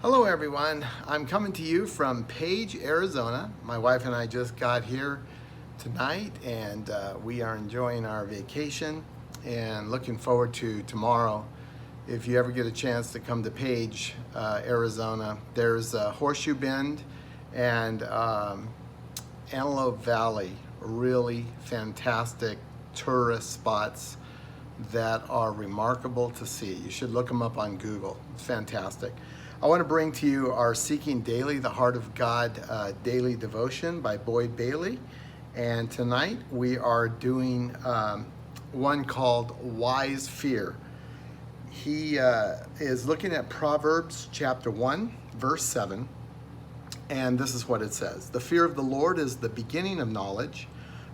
Hello everyone, I'm coming to you from Page, Arizona. My wife and I just got here tonight and we are enjoying our vacation and looking forward to tomorrow. If you ever get a chance to come to Page, Arizona, there's Horseshoe Bend and Antelope Valley, really fantastic tourist spots that are remarkable to see. You should look them up on Google. It's fantastic. I want to bring to you our Seeking Daily, the Heart of God daily devotion by Boyd Bailey. And tonight we are doing one called Wise Fear. He is looking at Proverbs chapter 1, verse 7. And this is what it says. The fear of the Lord is the beginning of knowledge,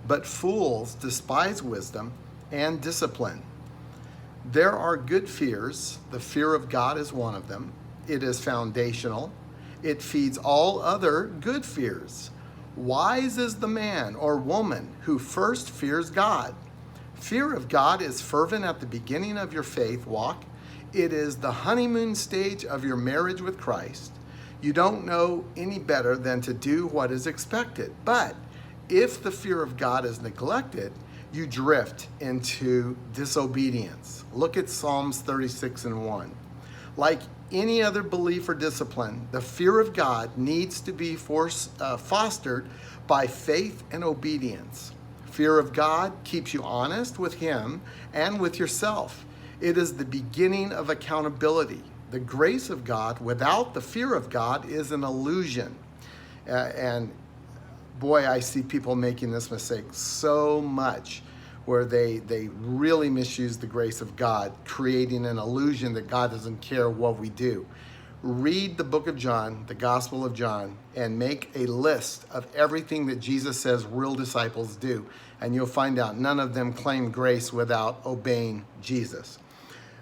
but fools despise wisdom and discipline. There are good fears. The fear of God is one of them. It is foundational. It feeds all other good fears. Wise is the man or woman who first fears God. Fear of God is fervent at the beginning of your faith walk. It is the honeymoon stage of your marriage with Christ. You don't know any better than to do what is expected. But if the fear of God is neglected, you drift into disobedience. Look at Psalms 36:1. Like any other belief or discipline, the fear of God needs to be fostered by faith and obedience. Fear of God keeps you honest with Him and with yourself. It is the beginning of accountability. The grace of God without the fear of God is an illusion. And boy, I see people making this mistake so much, where they really misuse the grace of God, creating an illusion that God doesn't care what we do. Read the book of John, the Gospel of John, and make a list of everything that Jesus says real disciples do, and you'll find out none of them claim grace without obeying Jesus.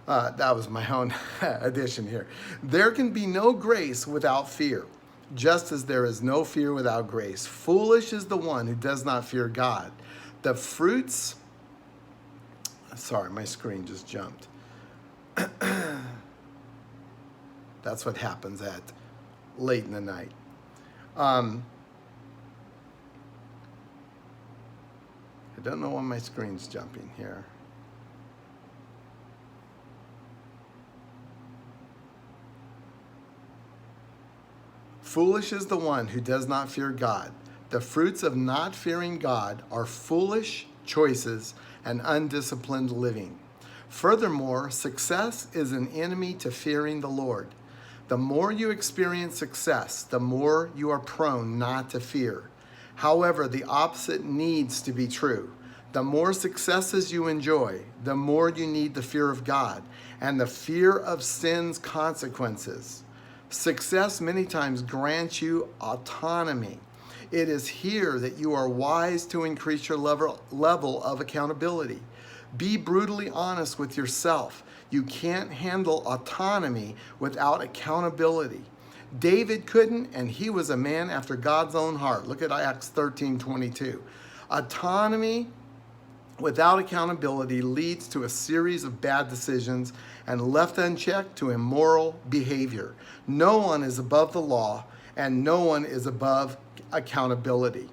That was my own addition here. There can be no grace without fear, just as there is no fear without grace. Foolish is the one who does not fear God. The fruits... Sorry, my screen just jumped. That's what happens at late in the night. I don't know why my screen's jumping here. Foolish is the one who does not fear God. The fruits of not fearing God are foolish choices and undisciplined living. Furthermore, success is an enemy to fearing the Lord. The more you experience success, the more you are prone not to fear. However, the opposite needs to be true. The more successes you enjoy, the more you need the fear of God and the fear of sin's consequences. Success many times grants you autonomy. It is here that you are wise to increase your level of accountability. Be brutally honest with yourself. You can't handle autonomy without accountability. David couldn't, and he was a man after God's own heart. Look at Acts 13:22. Autonomy without accountability leads to a series of bad decisions and left unchecked to immoral behavior. No one is above the law, and no one is above accountability.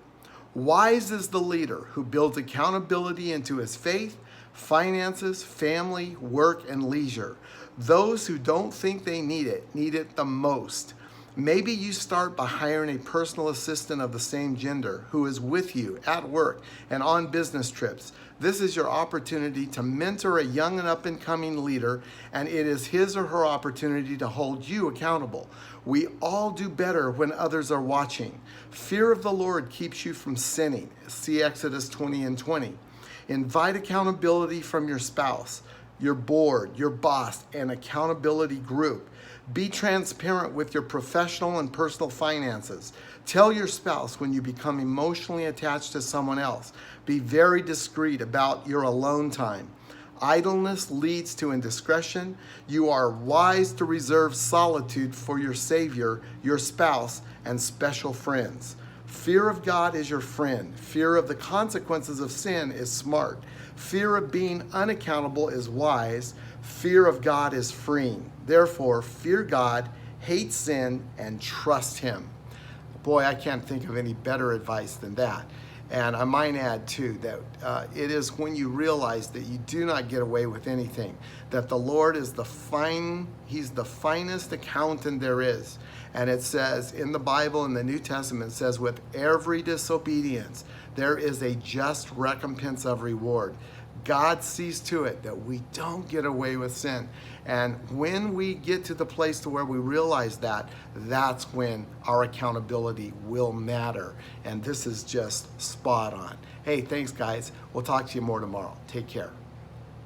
Wise is the leader who builds accountability into his faith, finances, family, work, and leisure. Those who don't think they need it the most. Maybe you start by hiring a personal assistant of the same gender who is with you at work and on business trips. This is your opportunity to mentor a young and up-and-coming leader, and it is his or her opportunity to hold you accountable. We all do better when others are watching. Fear of the Lord keeps you from sinning. See Exodus 20:20. Invite accountability from your spouse, your board, your boss, and accountability group. Be transparent with your professional and personal finances. Tell your spouse when you become emotionally attached to someone else. Be very discreet about your alone time. Idleness leads to indiscretion. You are wise to reserve solitude for your Savior, your spouse, and special friends. Fear of God is your friend. Fear of the consequences of sin is smart. Fear of being unaccountable is wise. Fear of God is freeing. Therefore, fear God hate sin and trust him. Boy, I can't think of any better advice than that. And I might add too that it is when you realize that you do not get away with anything, that the Lord is He's the finest accountant there is. And it says in the Bible, in the New Testament, it says, with every disobedience, there is a just recompense of reward. God sees to it that we don't get away with sin. And when we get to the place to where we realize that, that's when our accountability will matter. And this is just spot on. Hey, thanks guys. We'll talk to you more tomorrow. Take care.